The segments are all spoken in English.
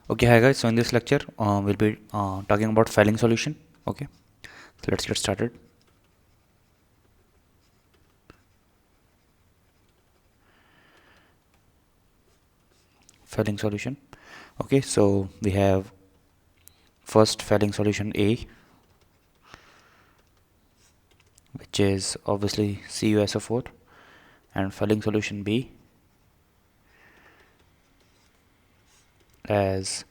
Okay, hi guys. So in this lecture, we'll be talking about Fehling solution. Okay, so let's get started. Fehling solution. Okay, so we have first Fehling solution A, which is obviously CuSO4, and Fehling solution B as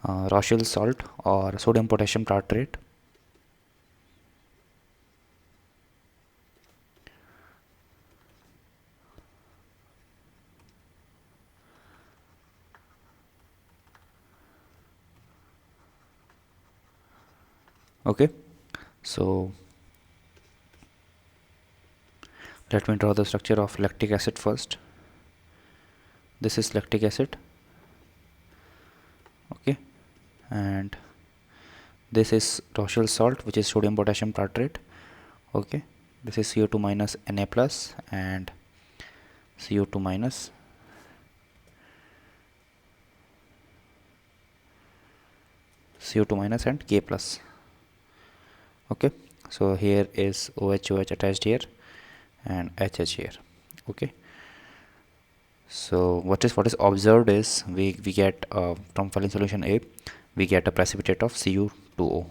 Rochelle salt or sodium potassium tartrate. Okay, so let me draw the structure of lactic acid first. This is lactic acid. Okay, and this is Rochelle salt, which is sodium potassium tartrate. Okay, this is CO2 minus Na plus and CO2 minus, CO2 minus and K plus. Okay, so here is OH attached here and HH here. Okay, so what is observed is we get from Fehling solution A, we get a precipitate of Cu2O,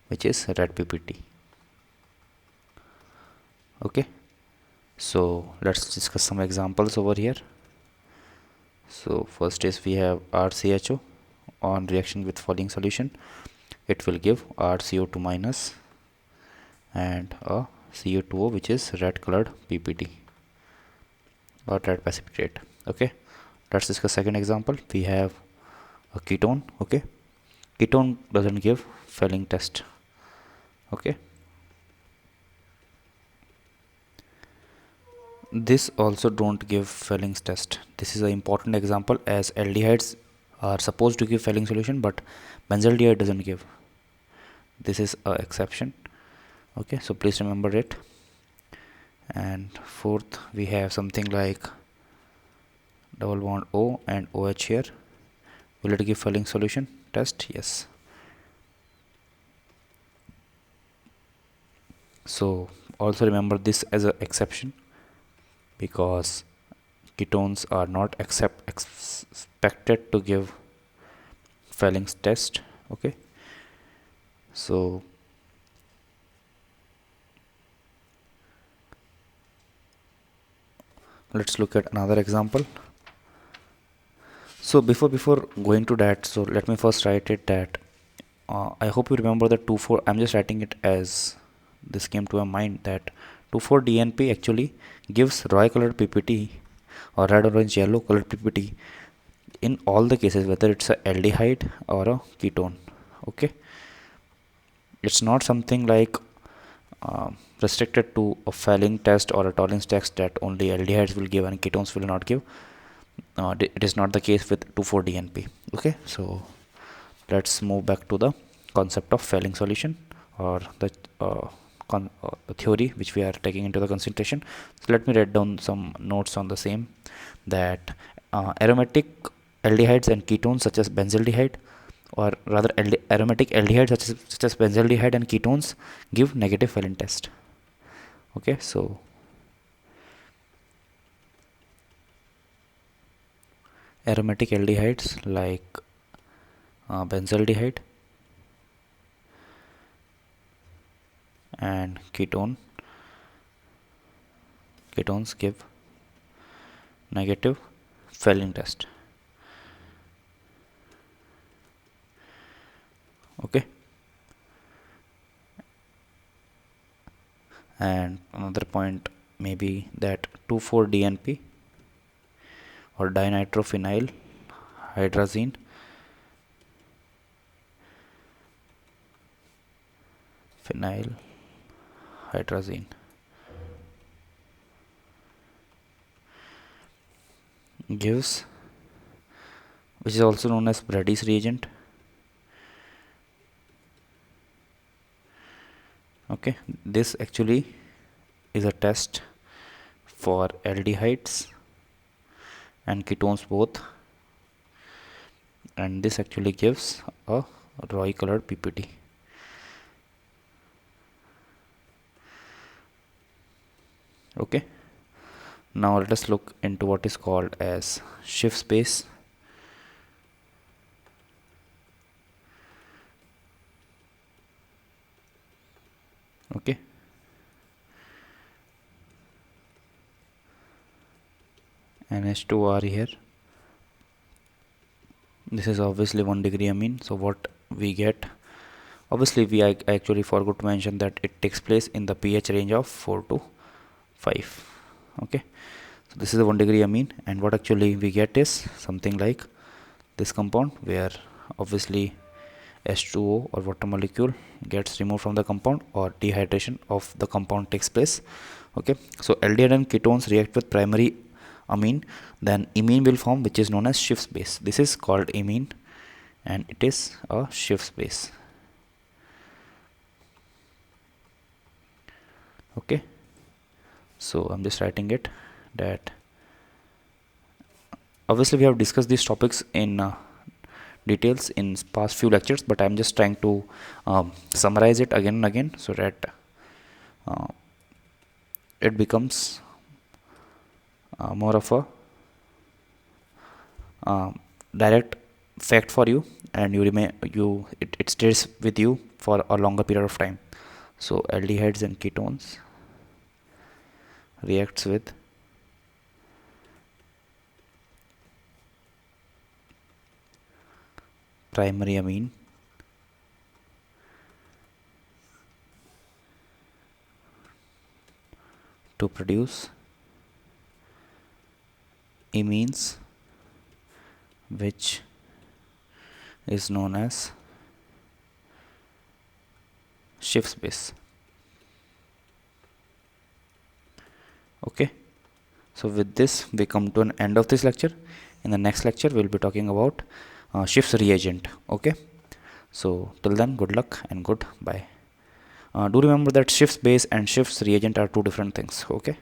which is red PPT. Okay, so let's discuss some examples over here. So first is we have RCHO on reaction with Fehling solution. It will give RCO2 minus and a Cu2O, which is red colored PPT or red precipitate. Okay, let's discuss second example. We have a ketone. Okay, ketone doesn't give Fehling test. Okay, this also don't give Fehling's test. This is an important example as aldehydes are supposed to give Fehling solution, but benzaldehyde doesn't give. This is a exception. Okay, so please remember it. And fourth, we have something like double bond O and OH here. Will it give Fehling solution test? Yes. So also remember this as an exception, because ketones are not expected to give Fehling's test. Okay, so let's look at another example. So before going to that, so let me first write it that I hope you remember the 2,4. I'm just writing it as this came to my mind that 2,4-DNP actually gives roy colored PPT or red, orange, yellow colored PPT in all the cases, whether it's a aldehyde or a ketone. Okay, it's not something like restricted to a Fehling test or a tolerance test that only aldehydes will give and ketones will not give. It is not the case with 2,4-DNP. Okay, so let's move back to the concept of Fehling solution, or the theory which we are taking into the consideration. So let me write down some notes on the same, that aromatic aldehydes and ketones such as benzaldehyde, or rather aromatic aldehydes such as benzaldehyde and ketones give negative Fehling test. Okay, so aromatic aldehydes like benzaldehyde and ketones give negative Fehling test. Okay, and another point may be that 2,4-DNP or dinitrophenyl hydrazine phenyl hydrazine gives, which is also known as Brady's reagent. Okay, this actually is a test for aldehydes and ketones both, and this actually gives a raw colored PPT. Okay, now let us look into what is called as shift space. Okay, and H2R here. This is obviously 1 degree amine. So what we get, obviously I actually forgot to mention that it takes place in the pH range of 4 to 5. Okay, so this is the 1 degree amine, and what actually we get is something like this compound, where obviously H2O or water molecule gets removed from the compound, or dehydration of the compound takes place. Okay, so aldehyde and ketones react with primary amine, then imine will form, which is known as shift base. This is called imine and it is a shift base. Okay, so I'm just writing it that obviously we have discussed these topics in details in past few lectures, but I'm just trying to summarize it again and again so that it becomes more of a direct fact for you, and it stays with you for a longer period of time. So aldehydes and ketones reacts with primary amine to produce imines, which is known as shift base. Okay, so with this we come to an end of this lecture. In the next lecture we'll be talking about Schiff's reagent. Okay, so till then, good luck and goodbye. Do remember that Schiff's base and Schiff's reagent are two different things. Okay.